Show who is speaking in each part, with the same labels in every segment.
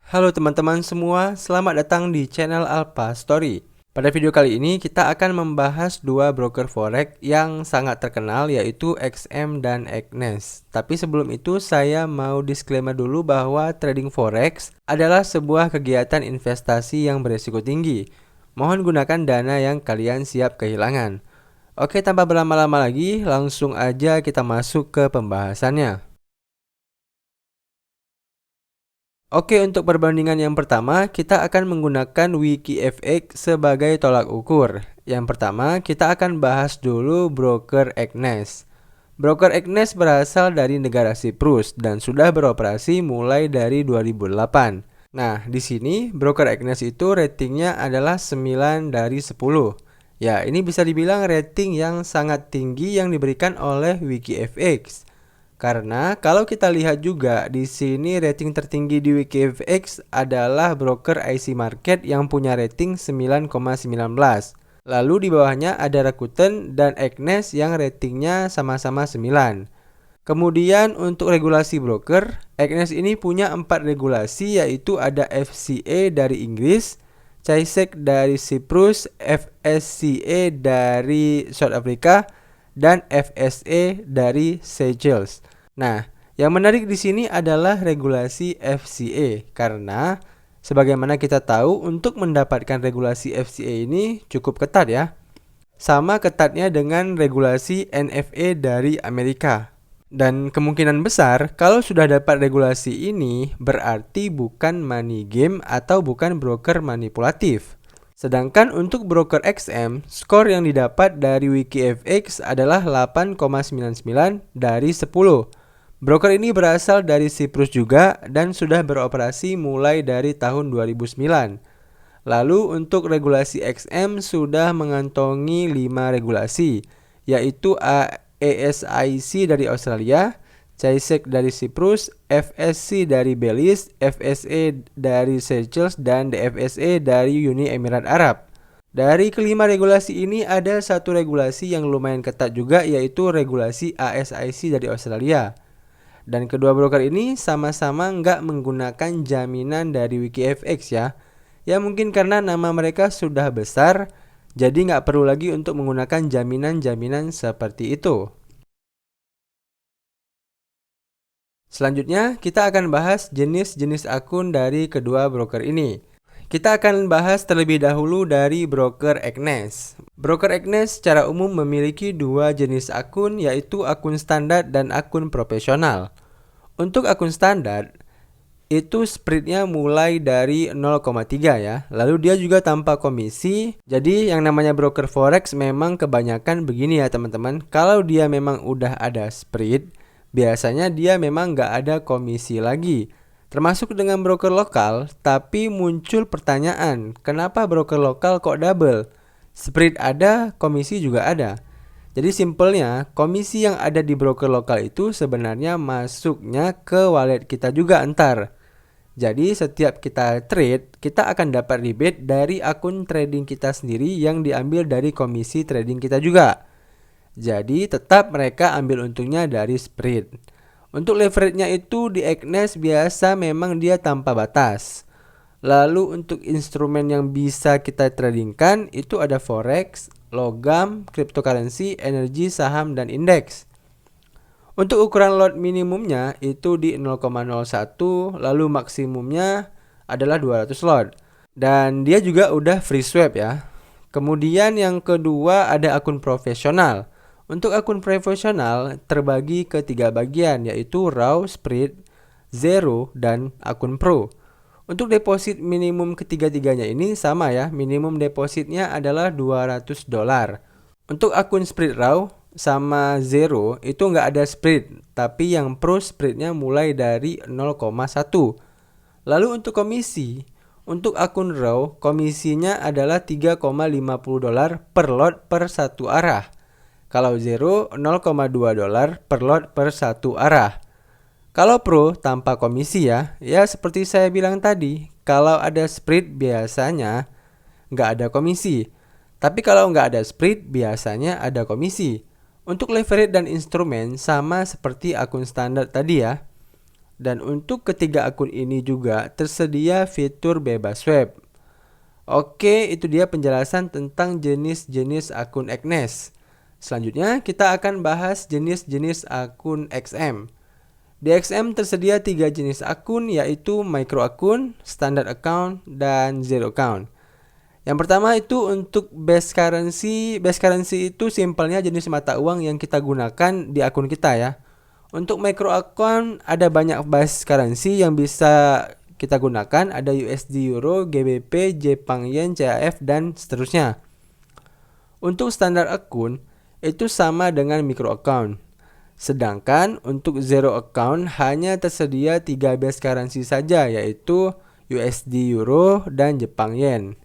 Speaker 1: Halo teman-teman semua, selamat datang di channel Alpha Story. Pada video kali ini kita akan membahas dua broker forex yang sangat terkenal yaitu XM dan Agnes. Tapi sebelum itu saya mau disclaimer dulu bahwa trading forex adalah sebuah kegiatan investasi yang berisiko tinggi. Mohon gunakan dana yang kalian siap kehilangan. Oke, tanpa berlama-lama lagi, langsung aja kita masuk ke pembahasannya. Oke, untuk perbandingan yang pertama, kita akan menggunakan WikiFX sebagai tolak ukur. Yang pertama, kita akan bahas dulu broker Agnes. Broker Agnes berasal dari negara Siprus dan sudah beroperasi mulai dari 2008. Nah, di sini broker Agnes itu ratingnya adalah 9 dari 10. Ya, ini bisa dibilang rating yang sangat tinggi yang diberikan oleh WikiFX. Karena kalau kita lihat juga di sini rating tertinggi di WikiFX adalah broker IC Market yang punya rating 9,19. Lalu di bawahnya ada Rakuten dan Agnes yang ratingnya sama-sama 9. Kemudian untuk regulasi broker, Agnes ini punya 4 regulasi yaitu ada FCA dari Inggris, CAISEC dari Siprus, FSCA dari South Africa, dan FSA dari Seychelles. Nah, yang menarik di sini adalah regulasi FCA karena sebagaimana kita tahu untuk mendapatkan regulasi FCA ini cukup ketat ya. Sama ketatnya dengan regulasi NFA dari Amerika. Dan kemungkinan besar kalau sudah dapat regulasi ini berarti bukan money game atau bukan broker manipulatif. Sedangkan untuk broker XM, skor yang didapat dari WikiFX adalah 8,99 dari 10. Broker ini berasal dari Siprus juga dan sudah beroperasi mulai dari tahun 2009. Lalu untuk regulasi XM sudah mengantongi 5 regulasi, yaitu ASIC dari Australia, CAISEC dari Siprus, FSC dari Belize, FSA dari Seychelles, dan DFSA dari Uni Emirat Arab. Dari kelima regulasi ini ada satu regulasi yang lumayan ketat juga yaitu regulasi ASIC dari Australia. Dan kedua broker ini sama-sama nggak menggunakan jaminan dari WikiFX ya. Ya mungkin karena nama mereka sudah besar, jadi nggak perlu lagi untuk menggunakan jaminan-jaminan seperti itu. Selanjutnya, kita akan bahas jenis-jenis akun dari kedua broker ini. Kita akan bahas terlebih dahulu dari broker Agnes. Broker Agnes secara umum memiliki dua jenis akun, yaitu akun standar dan akun profesional. Untuk akun standar, itu spreadnya mulai dari 0,3 ya. Lalu dia juga tanpa komisi. Jadi yang namanya broker forex memang kebanyakan begini ya teman-teman. Kalau dia memang udah ada spread, biasanya dia memang nggak ada komisi lagi. Termasuk dengan broker lokal, tapi muncul pertanyaan, kenapa broker lokal kok double? Spread ada, komisi juga ada. Jadi simpelnya, komisi yang ada di broker lokal itu sebenarnya masuknya ke wallet kita juga entar. Jadi setiap kita trade, kita akan dapat rebate dari akun trading kita sendiri yang diambil dari komisi trading kita juga. Jadi tetap mereka ambil untungnya dari spread. Untuk leverage-nya itu di Agnes biasa memang dia tanpa batas. Lalu untuk instrumen yang bisa kita tradingkan itu ada forex, logam, cryptocurrency, energi, saham, dan indeks. Untuk ukuran lot minimumnya itu di 0,01, lalu maksimumnya adalah 200 lot. Dan dia juga udah free swap ya. Kemudian yang kedua ada akun profesional. Untuk akun profesional terbagi ke 3 bagian yaitu raw, spread, zero, dan akun pro. Untuk deposit minimum ketiga-tiganya ini sama ya, minimum depositnya adalah $200. Untuk akun spread raw sama zero itu nggak ada spread, tapi yang pro spreadnya mulai dari 0,1. Lalu untuk komisi, untuk akun raw komisinya adalah $3,50 per lot per satu arah. Kalau zero $0,2 per lot per satu arah. Kalau pro tanpa komisi ya seperti saya bilang tadi, kalau ada spread biasanya nggak ada komisi. Tapi kalau nggak ada spread biasanya ada komisi. Untuk leverage dan instrumen sama seperti akun standar tadi ya. Dan untuk ketiga akun ini juga tersedia fitur bebas web. Oke, itu dia penjelasan tentang jenis-jenis akun Agnes. Selanjutnya kita akan bahas jenis-jenis akun XM. Di XM tersedia 3 jenis akun, yaitu micro akun, standard account, dan zero account. Yang pertama itu untuk base currency. Base currency itu simpelnya jenis mata uang yang kita gunakan di akun kita ya. Untuk micro account ada banyak base currency yang bisa kita gunakan. Ada USD, Euro, GBP, Jepang Yen, CHF, dan seterusnya. Untuk standar akun itu sama dengan micro account. Sedangkan untuk zero account hanya tersedia 3 base currency saja, yaitu USD, Euro, dan Jepang Yen.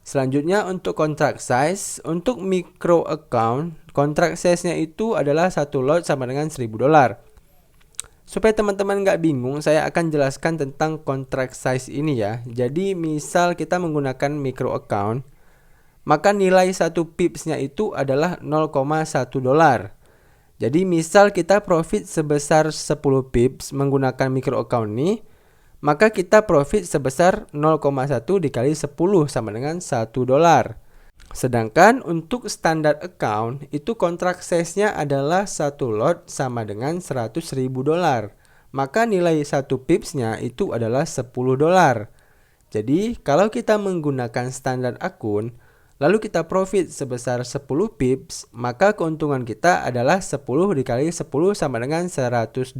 Speaker 1: Selanjutnya untuk contract size. Untuk micro account, contract size-nya itu adalah satu lot sama dengan $1000. Supaya teman-teman nggak bingung, saya akan jelaskan tentang contract size ini ya. Jadi misal kita menggunakan micro account, maka nilai 1 pips-nya itu adalah $0,1. Jadi misal kita profit sebesar 10 pips menggunakan micro account ini, maka kita profit sebesar 0,1 dikali 10 sama dengan $1. Sedangkan untuk standard account itu contract size-nya adalah satu lot sama dengan $100.000. Maka nilai 1 pips-nya itu adalah $10. Jadi kalau kita menggunakan standard akun, lalu kita profit sebesar 10 pips, maka keuntungan kita adalah 10 dikali 10 sama dengan $100.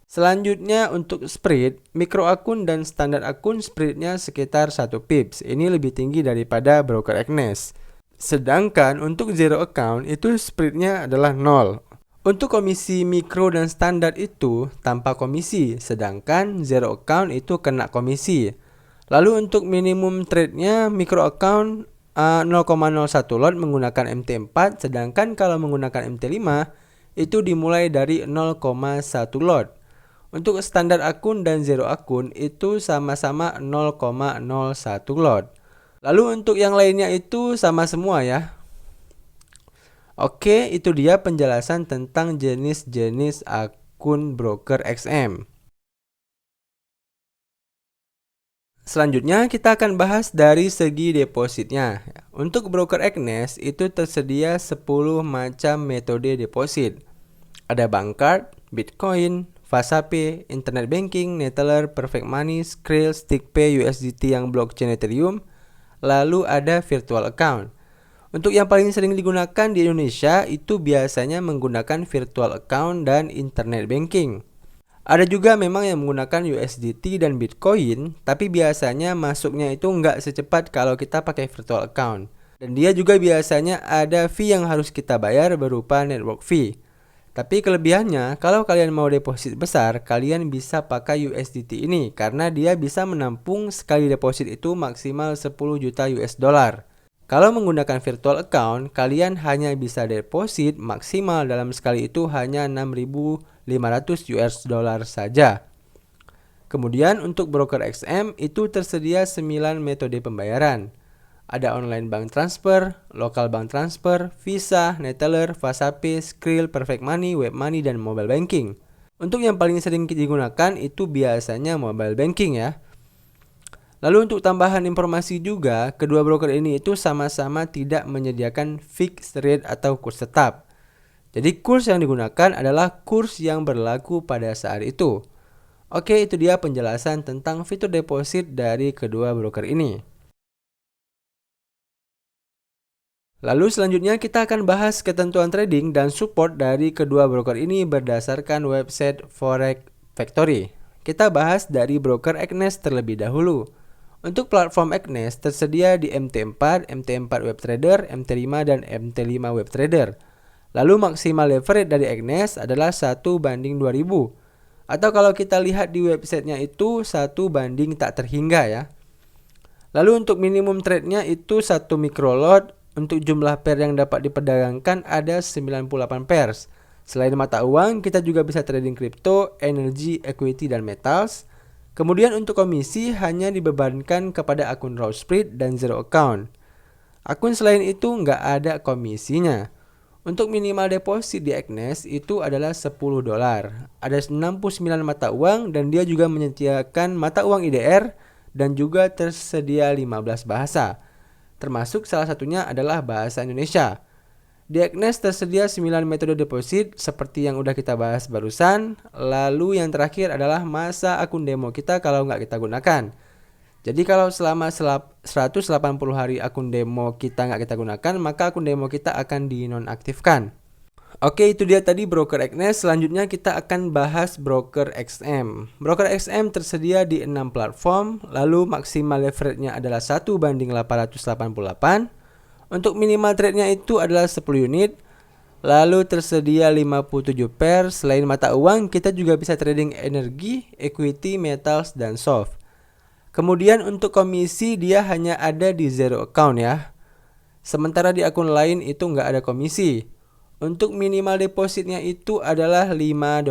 Speaker 1: Selanjutnya untuk spread, micro akun dan standar akun spreadnya sekitar 1 pips. Ini lebih tinggi daripada broker Agnes. Sedangkan untuk zero account itu spreadnya adalah 0. Untuk komisi mikro dan standar itu tanpa komisi, sedangkan zero account itu kena komisi. Lalu untuk minimum trade-nya micro account 0,01 lot menggunakan MT4, sedangkan kalau menggunakan MT5 itu dimulai dari 0,1 lot. Untuk standar akun dan zero akun itu sama-sama 0,01 lot. Lalu untuk yang lainnya itu sama semua ya. Oke, itu dia penjelasan tentang jenis-jenis akun broker XM. Selanjutnya kita akan bahas dari segi depositnya. Untuk broker Agnes itu tersedia 10 macam metode deposit. Ada bank card, Bitcoin, FastPay, Internet Banking, Neteller, Perfect Money, Skrill, StickPay, USDT yang blockchain Ethereum, lalu ada virtual account. Untuk yang paling sering digunakan di Indonesia itu biasanya menggunakan virtual account dan Internet Banking. Ada juga memang yang menggunakan USDT dan Bitcoin, tapi biasanya masuknya itu nggak secepat kalau kita pakai virtual account. Dan dia juga biasanya ada fee yang harus kita bayar berupa network fee. Tapi kelebihannya, kalau kalian mau deposit besar, kalian bisa pakai USDT ini karena dia bisa menampung sekali deposit itu maksimal 10 juta US dollar. Kalau menggunakan virtual account, kalian hanya bisa deposit maksimal dalam sekali itu hanya 6.500 US dollar saja. Kemudian untuk broker XM itu tersedia 9 metode pembayaran. Ada online bank transfer, local bank transfer, Visa, Neteller, FastPay, Skrill, Perfect Money, Web Money, dan mobile banking. Untuk yang paling sering digunakan itu biasanya mobile banking ya. Lalu untuk tambahan informasi juga, kedua broker ini itu sama-sama tidak menyediakan fixed rate atau kurs tetap. Jadi kurs yang digunakan adalah kurs yang berlaku pada saat itu. Oke, itu dia penjelasan tentang fitur deposit dari kedua broker ini. Lalu selanjutnya kita akan bahas ketentuan trading dan support dari kedua broker ini berdasarkan website Forex Factory. Kita bahas dari broker Agnes terlebih dahulu. Untuk platform Agnes tersedia di MT4, MT4 Web Trader, MT5, dan MT5 Web Trader. Lalu maksimal leverage dari Agnes adalah 1:2000. Atau kalau kita lihat di websitenya itu 1:tak terhingga ya. Lalu untuk minimum trade-nya itu 1 micro lot. Untuk jumlah pair yang dapat diperdagangkan ada 98 pairs. Selain mata uang, kita juga bisa trading kripto, energi, equity, dan metals. Kemudian untuk komisi hanya dibebankan kepada akun raw spread dan zero account. Akun selain itu nggak ada komisinya. Untuk minimal deposit di Agnes itu adalah $10. Ada 69 mata uang dan dia juga menyediakan mata uang IDR dan juga tersedia 15 bahasa. Termasuk salah satunya adalah bahasa Indonesia. Di Agnes tersedia 9 metode deposit seperti yang udah kita bahas barusan. Lalu yang terakhir adalah masa akun demo kita kalau nggak kita gunakan. Jadi kalau selama 180 hari akun demo kita nggak kita gunakan, maka akun demo kita akan dinonaktifkan. Oke, itu dia tadi broker Agnes. Selanjutnya kita akan bahas broker XM. Broker XM tersedia di 6 platform, lalu maksimal leverage-nya adalah 1:888. Untuk minimal trade-nya itu adalah 10 unit. Lalu tersedia 57 pair. Selain mata uang, kita juga bisa trading energi, equity, metals, dan soft. Kemudian untuk komisi dia hanya ada di zero account ya. Sementara di akun lain itu nggak ada komisi. Untuk minimal depositnya itu adalah $5.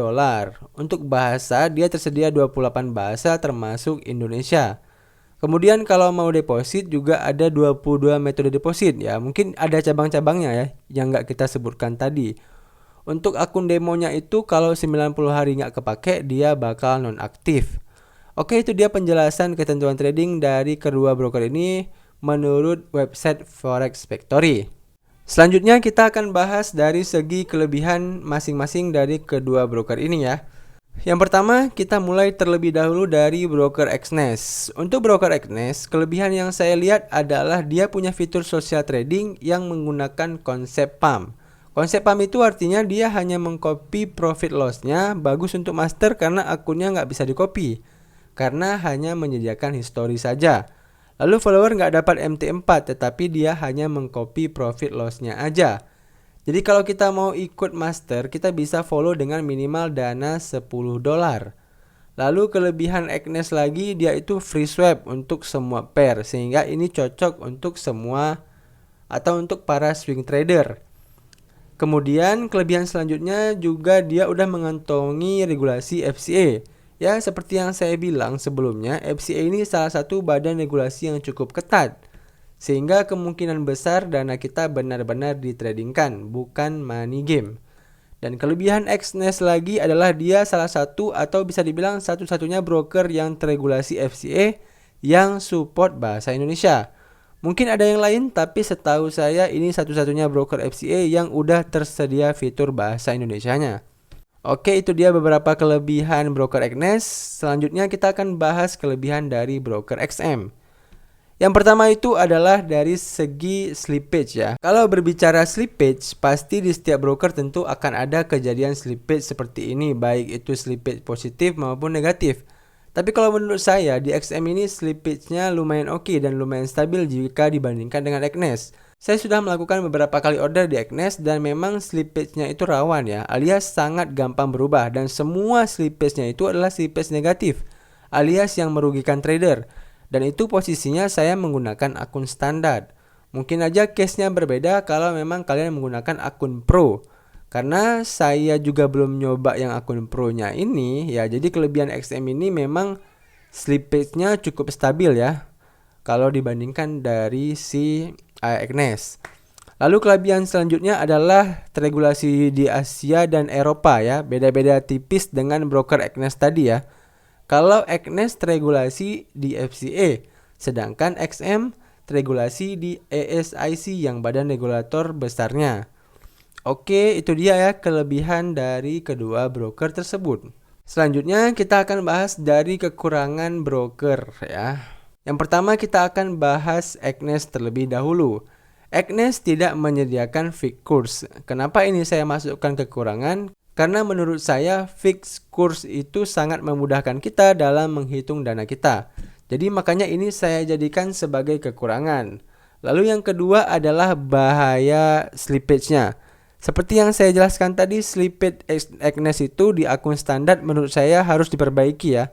Speaker 1: Untuk bahasa dia tersedia 28 bahasa termasuk Indonesia. Kemudian kalau mau deposit juga ada 22 metode deposit ya. Mungkin ada cabang-cabangnya ya yang nggak kita sebutkan tadi. Untuk akun demonya itu kalau 90 hari nggak kepake dia bakal nonaktif. Oke, itu dia penjelasan ketentuan trading dari kedua broker ini menurut website Forex Factory. Selanjutnya kita akan bahas dari segi kelebihan masing-masing dari kedua broker ini ya. Yang pertama, kita mulai terlebih dahulu dari broker Agnes. Untuk broker Agnes, kelebihan yang saya lihat adalah dia punya fitur social trading yang menggunakan konsep pump. Konsep pump itu artinya dia hanya mengcopy profit loss-nya, bagus untuk master karena akunnya nggak bisa di-copy. Karena hanya menyediakan histori saja. Lalu follower nggak dapat MT4 tetapi dia hanya mengcopy profit loss-nya aja. Jadi kalau kita mau ikut master kita bisa follow dengan minimal dana $10. Lalu kelebihan Agnes lagi dia itu free swap untuk semua pair. Sehingga ini cocok untuk semua atau untuk para swing trader. Kemudian kelebihan selanjutnya juga dia udah mengantongi regulasi FCA. Ya, seperti yang saya bilang sebelumnya, FCA ini salah satu badan regulasi yang cukup ketat. Sehingga kemungkinan besar dana kita benar-benar ditradingkan, bukan money game. Dan kelebihan Agnes lagi adalah dia salah satu atau bisa dibilang satu-satunya broker yang teregulasi FCA yang support bahasa Indonesia. Mungkin ada yang lain, tapi setahu saya ini satu-satunya broker FCA yang udah tersedia fitur bahasa Indonesianya. Oke, itu dia beberapa kelebihan broker Agnes. Selanjutnya kita akan bahas kelebihan dari broker XM. Yang pertama itu adalah dari segi slippage ya. Kalau berbicara slippage, pasti di setiap broker tentu akan ada kejadian slippage seperti ini, baik itu slippage positif maupun negatif. Tapi kalau menurut saya di XM ini slippage-nya lumayan oke dan lumayan stabil jika dibandingkan dengan Agnes. Saya sudah melakukan beberapa kali order di Agnes dan memang slippage-nya itu rawan ya, alias sangat gampang berubah dan semua slippage-nya itu adalah slippage negatif, alias yang merugikan trader. Dan itu posisinya saya menggunakan akun standar. Mungkin aja case-nya berbeda kalau memang kalian menggunakan akun pro. Karena saya juga belum nyoba yang akun pro-nya ini ya, jadi kelebihan XM ini memang slippage-nya cukup stabil ya kalau dibandingkan dari si Agnes. Lalu kelebihan selanjutnya adalah teregulasi di Asia dan Eropa ya, beda-beda tipis dengan broker Agnes tadi ya. Kalau Agnes teregulasi di FCA, sedangkan XM teregulasi di ASIC yang badan regulator besarnya. Oke, itu dia ya kelebihan dari kedua broker tersebut. Selanjutnya kita akan bahas dari kekurangan broker ya. Yang pertama kita akan bahas Agnes terlebih dahulu. Agnes tidak menyediakan fixed course. Kenapa ini saya masukkan kekurangan? Karena menurut saya fixed course itu sangat memudahkan kita dalam menghitung dana kita. Jadi makanya ini saya jadikan sebagai kekurangan. Lalu yang kedua adalah bahaya slippage-nya. Seperti yang saya jelaskan tadi, slippage Agnes itu di akun standar menurut saya harus diperbaiki ya.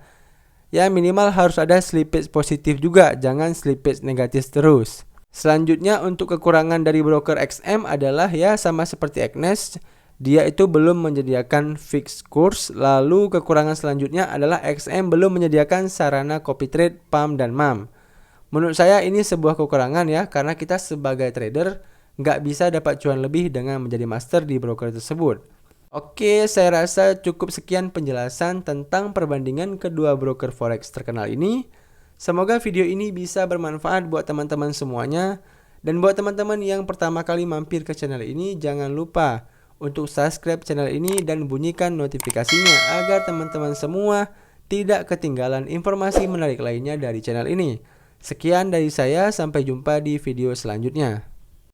Speaker 1: Ya minimal harus ada slippage positif juga, jangan slippage negatif terus. Selanjutnya untuk kekurangan dari broker XM adalah ya sama seperti Agnes, dia itu belum menyediakan fixed course. Lalu kekurangan selanjutnya adalah XM belum menyediakan sarana copy trade, pump dan MAM. Menurut saya ini sebuah kekurangan ya, karena kita sebagai trader nggak bisa dapat cuan lebih dengan menjadi master di broker tersebut. Oke, saya rasa cukup sekian penjelasan tentang perbandingan kedua broker forex terkenal ini. Semoga video ini bisa bermanfaat buat teman-teman semuanya. Dan buat teman-teman yang pertama kali mampir ke channel ini, jangan lupa untuk subscribe channel ini dan bunyikan notifikasinya agar teman-teman semua tidak ketinggalan informasi menarik lainnya dari channel ini. Sekian dari saya, sampai jumpa di video selanjutnya.